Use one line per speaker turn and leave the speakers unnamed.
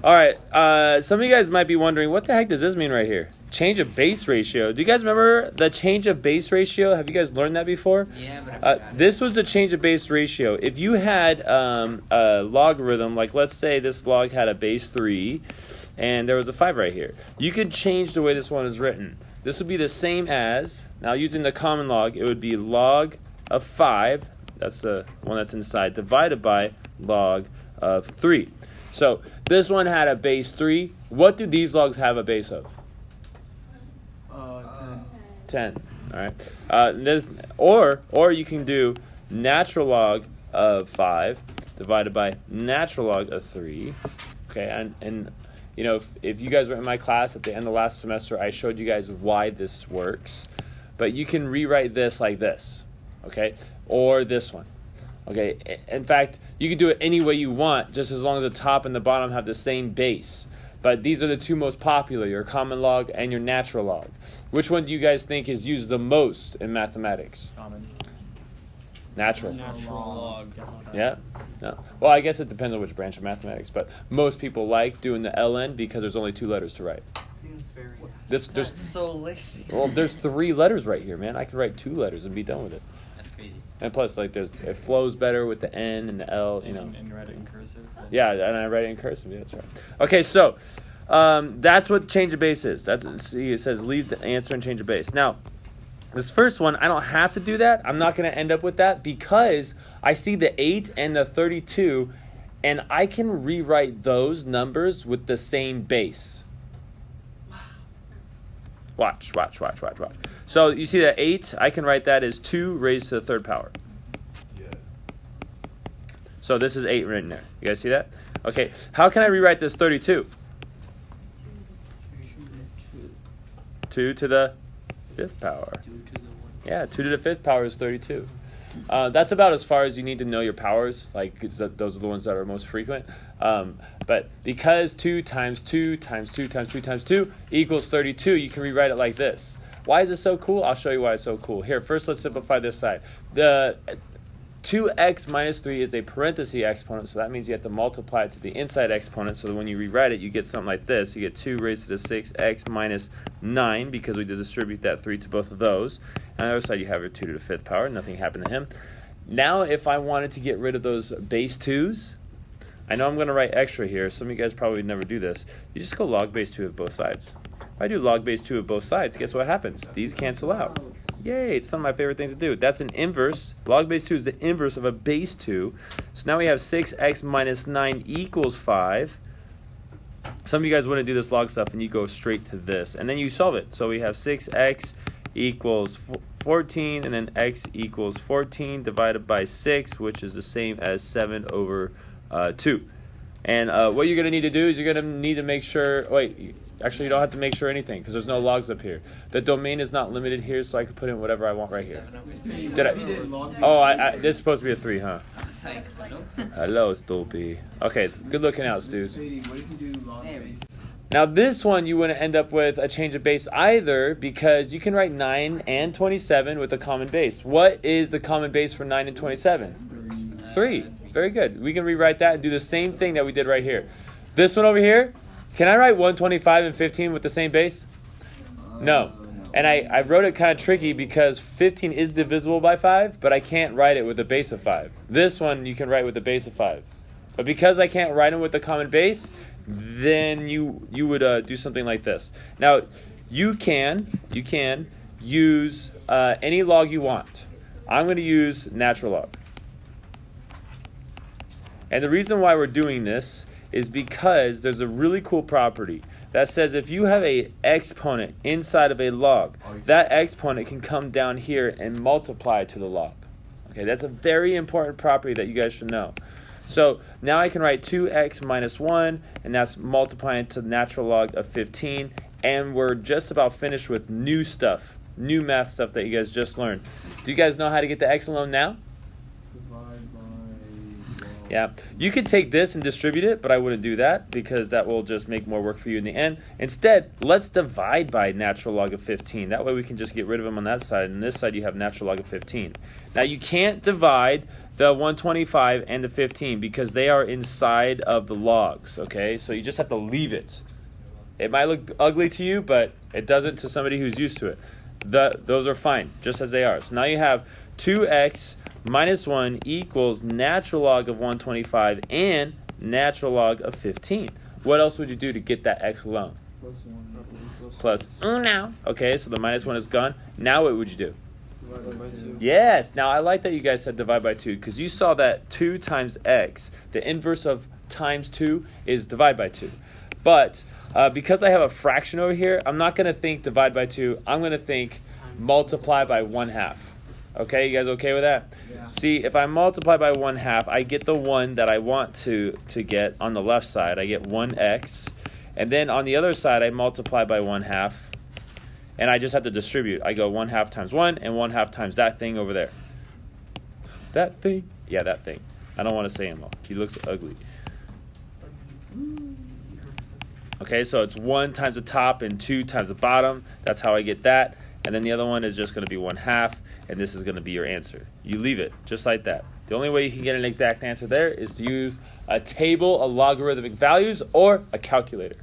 All right. Some of you guys might be wondering, what the heck does this mean right here? Change of base ratio. Do you guys remember the change of base ratio? Have you guys learned that before?
Yeah, but
this was the change of base ratio. If you had a logarithm, like let's say this log had a base 3, and there was a 5 right here. You could change the way this one is written. This would be the same as, now using the common log, it would be log of 5, that's the one that's inside, divided by log of 3. So this one had a base 3. What do these logs have a base of? 10. All right. Or you can do natural log of 5 divided by natural log of 3. Okay, and you know, if you guys were in my class at the end of last semester, I showed you guys why this works. But you can rewrite this like this, okay? Or this one. Okay, in fact, you can do it any way you want, just as long as the top and the bottom have the same base. But these are the two most popular, your common log and your natural log. Which one do you guys think is used the most in mathematics?
Common.
Natural.
Natural log.
Yeah? No. Well, I guess it depends on which branch of mathematics, but most people like doing the ln because there's only 2 letters to write.
seems very.
There's
so lazy.
Well, there's 3 letters right here, man. I can write 2 letters and be done with it.
That's crazy.
And plus, like, it flows better with the N and the L, you know.
And you write it in cursive.
Yeah, and I write it in cursive. Yeah, that's right. Okay, so that's what change of base is. See, it says leave the answer and change of base. Now, this first one, I don't have to do that. I'm not going to end up with that because I see the 8 and the 32, and I can rewrite those numbers with the same base. Watch. So you see that 8, I can write that as 2 raised to the 3rd power.
Yeah.
So this is 8 written there. You guys see that? Okay, how can I rewrite this 32? 2 to the 5th power. Yeah, 2 to the 5th power is 32. That's about as far as you need to know your powers. Like, those are the ones that are most frequent. But because 2 times 2 times 2 times 2 times 2 equals 32, you can rewrite it like this. Why is it so cool? I'll show you why it's so cool. Here, first let's simplify this side. The 2x minus 3 is a parenthesis exponent, so that means you have to multiply it to the inside exponent, so that when you rewrite it, you get something like this. You get 2 raised to the 6x minus 9, because we distribute that 3 to both of those. On the other side, you have your 2 to the 5th power. Nothing happened to him. Now, if I wanted to get rid of those base 2's, I know I'm going to write extra here. Some of you guys probably never do this. You just go log base 2 of both sides. If I do log base 2 of both sides, guess what happens? These cancel out. Yay, it's some of my favorite things to do. That's an inverse. Log base 2 is the inverse of a base 2. So now we have 6x minus 9 equals 5. Some of you guys wouldn't do this log stuff, and you go straight to this. And then you solve it. So we have 6x equals 14, and then x equals 14 divided by 6, which is the same as 7 over 2. And what you're going to need to do is you're going to need to make sure, actually you don't have to make sure anything because there's no logs up here. The domain is not limited here, so I can put in whatever I want right here. Did I? This is supposed to be a 3, huh? Hello, Stolpy. Okay, good looking out, Stews. Now this one you wouldn't end up with a change of base either because you can write 9 and 27 with a common base. What is the common base for 9 and 27? 3. Very good. We can rewrite that and do the same thing that we did right here. This one over here, can I write 125 and 15 with the same base? No. And I wrote it kind of tricky because 15 is divisible by 5, but I can't write it with a base of 5. This one you can write with a base of 5. But because I can't write them with the common base, then you would do something like this. Now, you can use any log you want. I'm going to use natural log. And the reason why we're doing this is because there's a really cool property that says if you have a exponent inside of a log, that exponent can come down here and multiply to the log. Okay, that's a very important property that you guys should know. So now I can write 2x minus 1, and that's multiplying to the natural log of 15, and we're just about finished with new stuff, new math stuff that you guys just learned. Do you guys know how to get the x alone now? Yeah, you could take this and distribute it, but I wouldn't do that because that will just make more work for you in the end. Instead, let's divide by natural log of 15. That way we can just get rid of them on that side, and this side you have natural log of 15. Now you can't divide the 125 and the 15 because they are inside of the logs, okay? So you just have to leave it. It might look ugly to you, but it doesn't to somebody who's used to it. Those are fine, just as they are. So now you have 2x minus 1 equals natural log of 125 and natural log of 15. What else would you do to get that x alone? Plus 1. Okay, so the minus 1 is gone. Now what would you do?
Divide by 2.
Yes. Now I like that you guys said divide by 2 because you saw that 2 times x, the inverse of times 2 is divide by 2. But because I have a fraction over here, I'm not going to think divide by 2. I'm going to think multiply by 1/2. Okay, you guys okay with that?
Yeah.
See, if I multiply by 1/2, I get the 1 that I want to get on the left side. I get 1x. And then on the other side, I multiply by 1/2. And I just have to distribute. I go 1/2 times 1 and 1/2 times that thing over there. That thing? Yeah, that thing. I don't want to say him though. He looks ugly. Okay, so it's 1 times the top and 2 times the bottom. That's how I get that. And then the other one is just going to be 1/2, and this is going to be your answer. You leave it just like that. The only way you can get an exact answer there is to use a table of logarithmic values or a calculator.